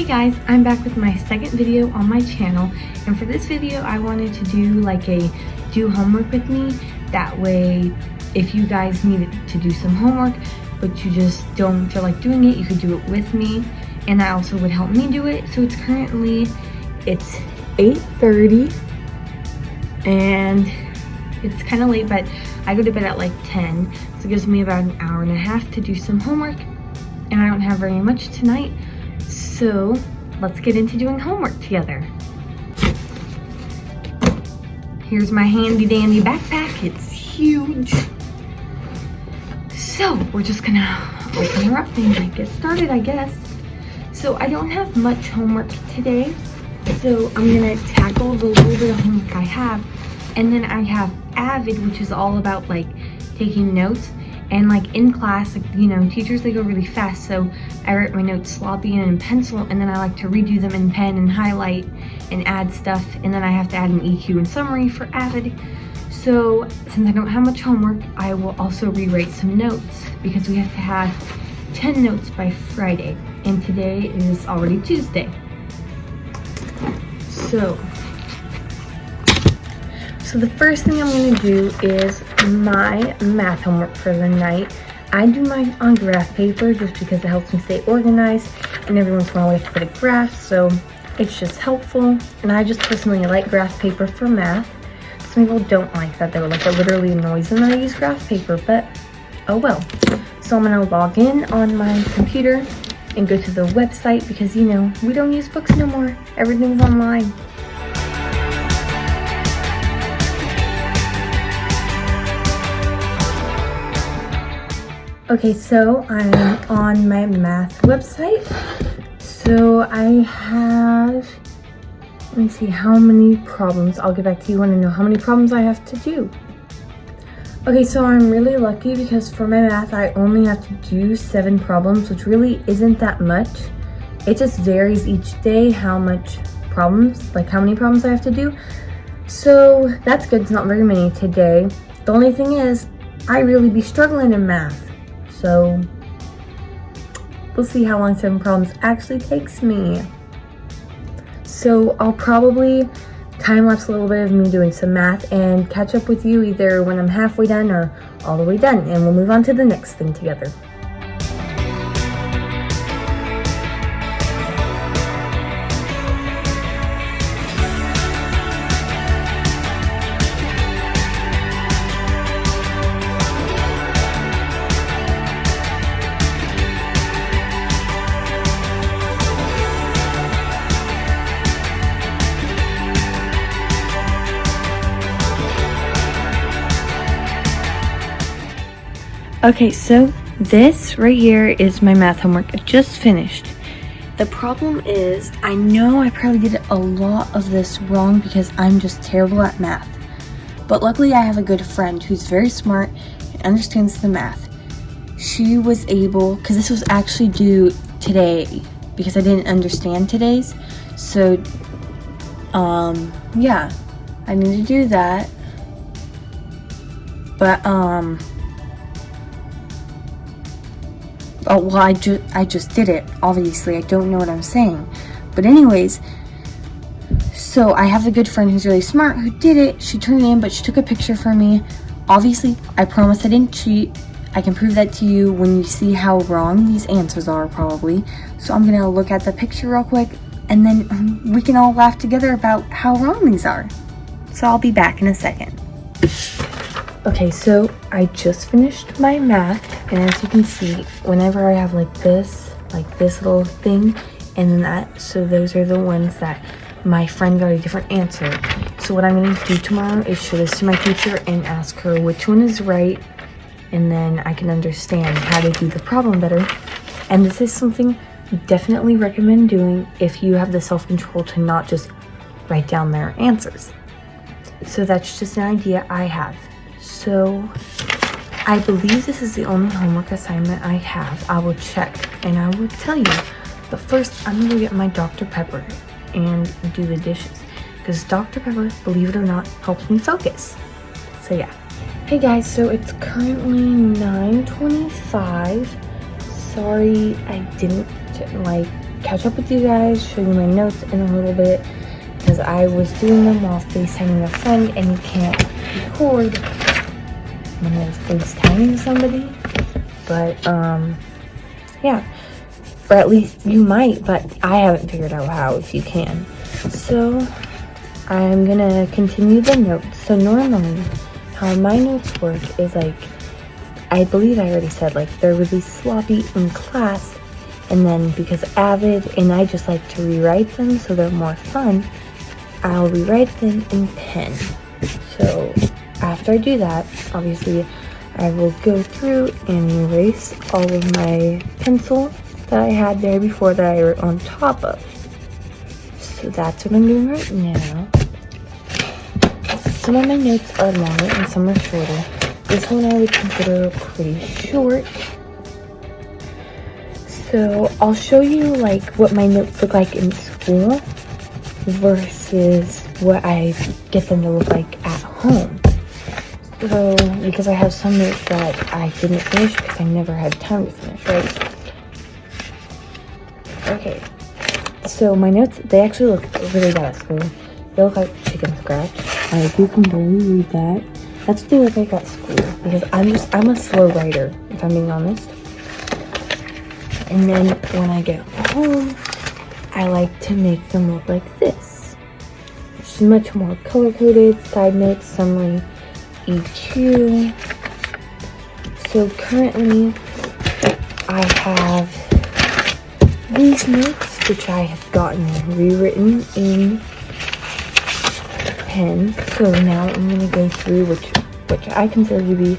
guys, I'm back with my second video on my channel, and for this video I wanted to do like a do homework with me. That way if you guys needed to do some homework but you just don't feel like doing it, you could do it with me, and that also would help me do it. So it's 8:30 and it's kind of late, but I go to bed at like 10, so it gives me about an hour and a half to do some homework, and I don't have very much tonight. So let's get into doing homework together. Here's my handy dandy backpack. It's huge. So we're just gonna open her up and get started, I guess. So I don't have much homework today, so I'm gonna tackle the little bit of homework I have, and then I have Avid, which is all about like taking notes. And like in class, like, you know, teachers, they go really fast, so I write my notes sloppy and in pencil, and then I like to redo them in pen and highlight and add stuff, and then I have to add an EQ and summary for Avid. So since I don't have much homework, I will also rewrite some notes because we have to have 10 notes by Friday, and today is already Tuesday. So the first thing I'm going to do is my math homework for the night. I do mine on graph paper just because it helps me stay organized, and every once in a while we have to put a graph, so it's just helpful. And I just personally like graph paper for math. Some people don't like that, though, like it literally annoys them that I use graph paper, but oh well. So I'm going to log in on my computer and go to the website because, you know, we don't use books no more. Everything's online. Okay, so I'm on my math website. So I have, let me see how many problems. I'll get back to you when I know how many problems I have to do. Okay, so I'm really lucky because for my math, I only have to do 7 problems, which really isn't that much. It just varies each day how much problems, like how many problems I have to do. So that's good, it's not very many today. The only thing is, I really be struggling in math. So we'll see how long 7 problems actually takes me. So I'll probably time-lapse a little bit of me doing some math and catch up with you either when I'm halfway done or all the way done, and we'll move on to the next thing together. Okay, so this right here is my math homework. I just finished. The problem is, I know I probably did a lot of this wrong because I'm just terrible at math. But luckily I have a good friend who's very smart and understands the math. She was able, because this was actually due today because I didn't understand today's. So, yeah, I need to do that. But, oh, well, I just did it. Obviously, I don't know what I'm saying. But anyways, so I have a good friend who's really smart who did it. She turned it in, but she took a picture for me. Obviously, I promise I didn't cheat. I can prove that to you when you see how wrong these answers are, probably. So I'm going to look at the picture real quick, and then we can all laugh together about how wrong these are. So I'll be back in a second. Okay, so I just finished my math, and as you can see, whenever I have like this little thing, and then that, so those are the ones that my friend got a different answer. So what I'm going to do tomorrow is show this to my teacher and ask her which one is right, and then I can understand how to do the problem better. And this is something I definitely recommend doing if you have the self-control to not just write down their answers. So that's just an idea I have. So I believe this is the only homework assignment I have. I will check and I will tell you. But first, I'm gonna go get my Dr. Pepper and do the dishes, because Dr. Pepper, believe it or not, helps me focus. So yeah. Hey guys, so it's currently 9:25. Sorry I didn't catch up with you guys, show you my notes in a little bit, because I was doing them while FaceTiming a friend, and you can't record when you're FaceTiming somebody. But, yeah. Or at least you might, but I haven't figured out how, if you can. So, I'm gonna continue the notes. So normally, how my notes work is like, I believe I already said, like, they're really sloppy in class, and then because Avid and I just like to rewrite them so they're more fun, I'll rewrite them in pen. So after I do that, obviously I will go through and erase all of my pencil that I had there before that I wrote on top of. So that's what I'm doing right now. Some of my notes are longer and some are shorter. This one I would consider pretty short. So I'll show you like what my notes look like in school versus what I get them to look like at home. So, because I have some notes that I didn't finish because I never had time to finish, right? Okay, so my notes, they actually look really bad at school. They look like chicken scratch. You can barely read that. That's what they look like at school, because I'm a slow writer, if I'm being honest. And then when I get home, I like to make them look like this. It's much more color-coded, side notes, summary, EQ. So currently, I have these notes, which I have gotten rewritten in pen. So now I'm going to go through which I consider to be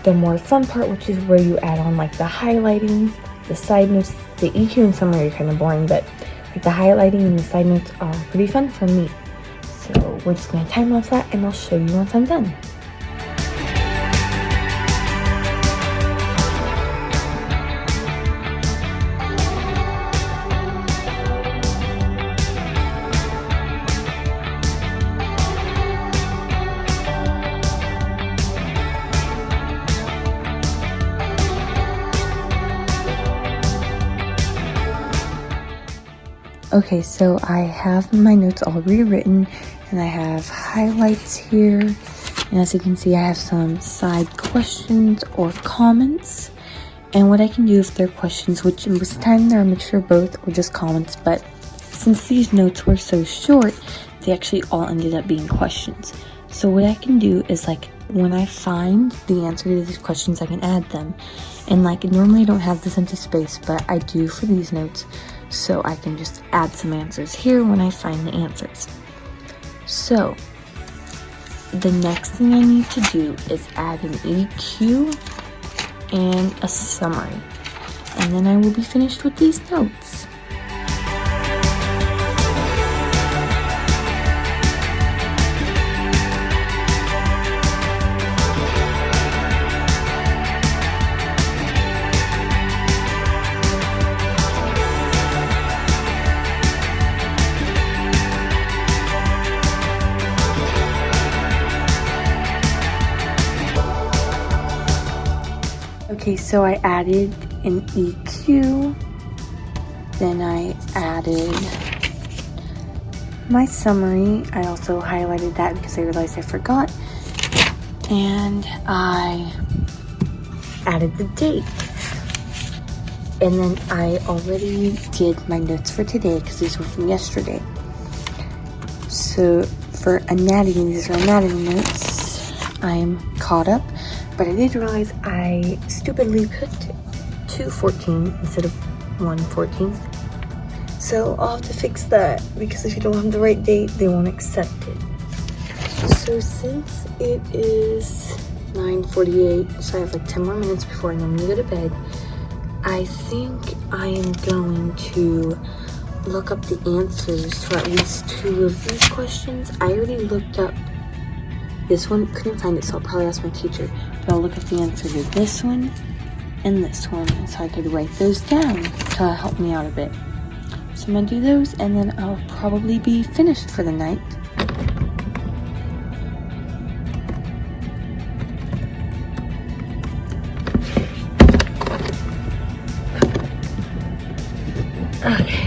the more fun part, which is where you add on like the highlighting, the side notes. The EQ and summary are kind of boring, but like the highlighting and the side notes are pretty fun for me. So we're just going to time lapse that, and I'll show you once I'm done. Okay, so I have my notes all rewritten, and I have highlights here, and as you can see, I have some side questions or comments. And what I can do if they're questions, which most of the time they're a mixture of both or just comments, but since these notes were so short, they actually all ended up being questions. So what I can do is, like, when I find the answer to these questions, I can add them. And like, normally I don't have this empty space, but I do for these notes. So I can just add some answers here when I find the answers. So the next thing I need to do is add an EQ and a summary. And then I will be finished with these notes. Okay, so I added an EQ, then I added my summary. I also highlighted that because I realized I forgot, and I added the date. And then I already did my notes for today because these were from yesterday. So for anatomy, these are anatomy notes. I am caught up. But I did realize I stupidly put 2:14 instead of 1:14. So I'll have to fix that, because if you don't have the right date, they won't accept it. So since it is 9:48, so I have like 10 more minutes before I normally go to bed, I think I am going to look up the answers for at least 2 of these questions. I already looked up this one, couldn't find it, so I'll probably ask my teacher. But I'll look at the answer to this one and this one, so I could write those down to help me out a bit. So I'm gonna do those, and then I'll probably be finished for the night. Okay.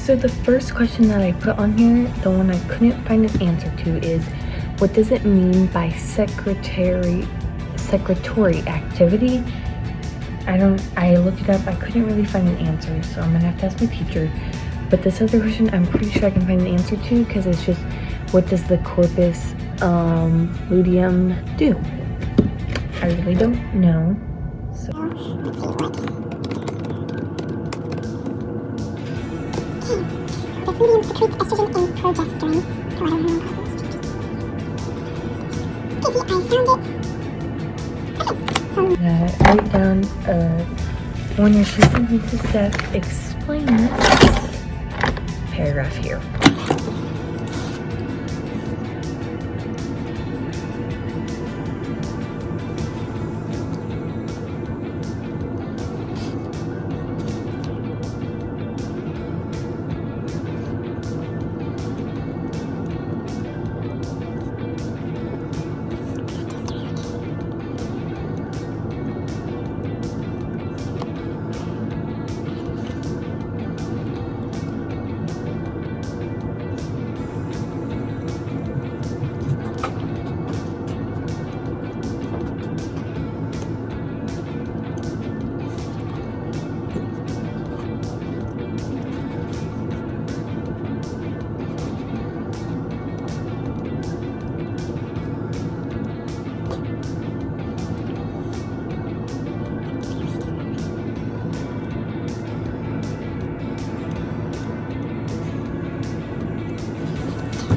So the first question that I put on here, the one I couldn't find an answer to, is what does it mean by secretary activity? I looked it up, I couldn't really find an answer, so I'm gonna have to ask my teacher. But this other question, I'm pretty sure I can find an answer to, because it's just, what does the corpus luteum do? I really don't know. So. The luteum secretes estrogen and progesterone. Whatever hormone causes changes. Okay, I found it. Write down when you're listening to Steph explain this paragraph here.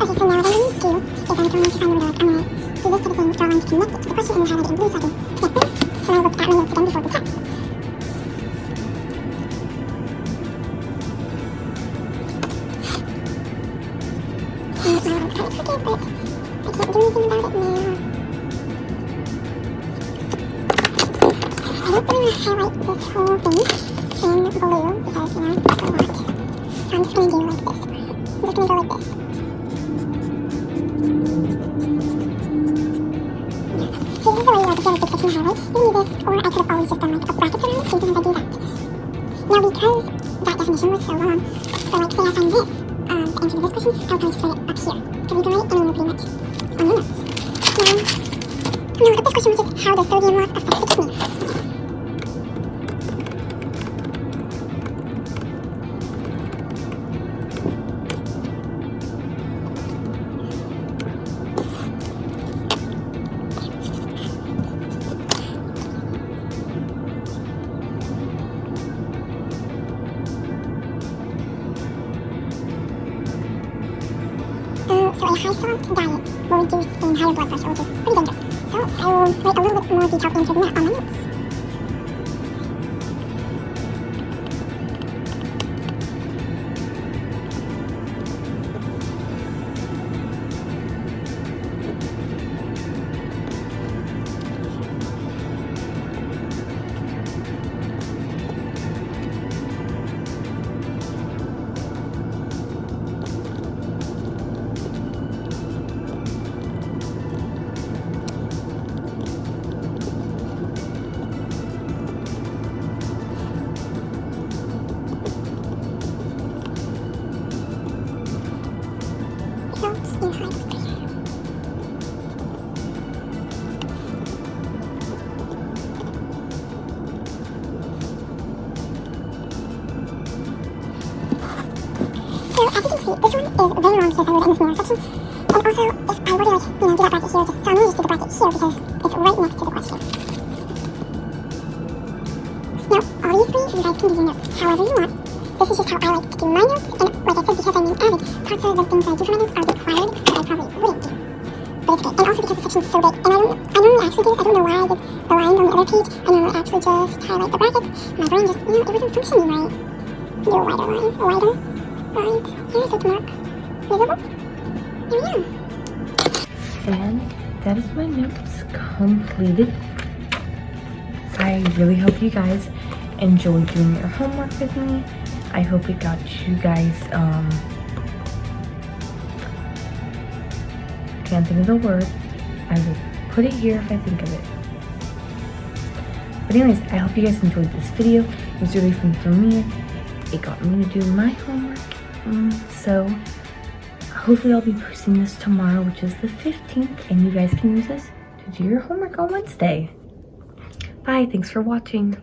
Okay, so now what I'm going to do is I'm going to find where I'm going to do this type of thing, draw a line to connect it to the question and highlight it in blue so I can connect them. So I look at my notes again before the test. And my line's kind of crooked, but I can't do anything about it now. I don't really want to highlight this whole thing in blue because, you know, it's a lot. So I'm just going to do like this. I'm just going to go like this. So this is the way you get a big section highlight. You can do this, or I could have always just done like a bracket around it, so sometimes I do that. Now because that definition was so long, so like say I find this, the answer to this question, I'll probably just write it up here. Because we can write it anywhere pretty much on the notes. Now look at this question, which is how does sodium loss affect the kidney? So a high salt diet will reduce in higher blood pressure, which is pretty dangerous. So I will write a little bit more detailed answer than that on my notes. Helps in high blood pressure. So as you can see, this one is very long because I wrote it in this mirror section. And also, if I were to like, do that bracket here, so I'm going to just do the bracket here because it's right next to the question. Now, obviously, you guys can do your notes however you want. This is just how I like to do my notes, and like I said, because I'm an avid, parts of the things I do for my notes are required, but I probably wouldn't do. But it's great, and also because the section's so big, and I normally actually do this, I don't know why I did the lines on the other page, I normally actually just highlight the brackets. My brain just, you know, it wasn't functioning right. Do a wider line, right, here, so it's more visible. There we go. And that is my notes completed. I really hope you guys enjoyed doing your homework with me. I hope it got you guys, can't think of the word. I will put it here if I think of it. But anyways, I hope you guys enjoyed this video. It was really fun for me. It got me to do my homework. So hopefully I'll be posting this tomorrow, which is the 15th, and you guys can use this to do your homework on Wednesday. Bye, thanks for watching.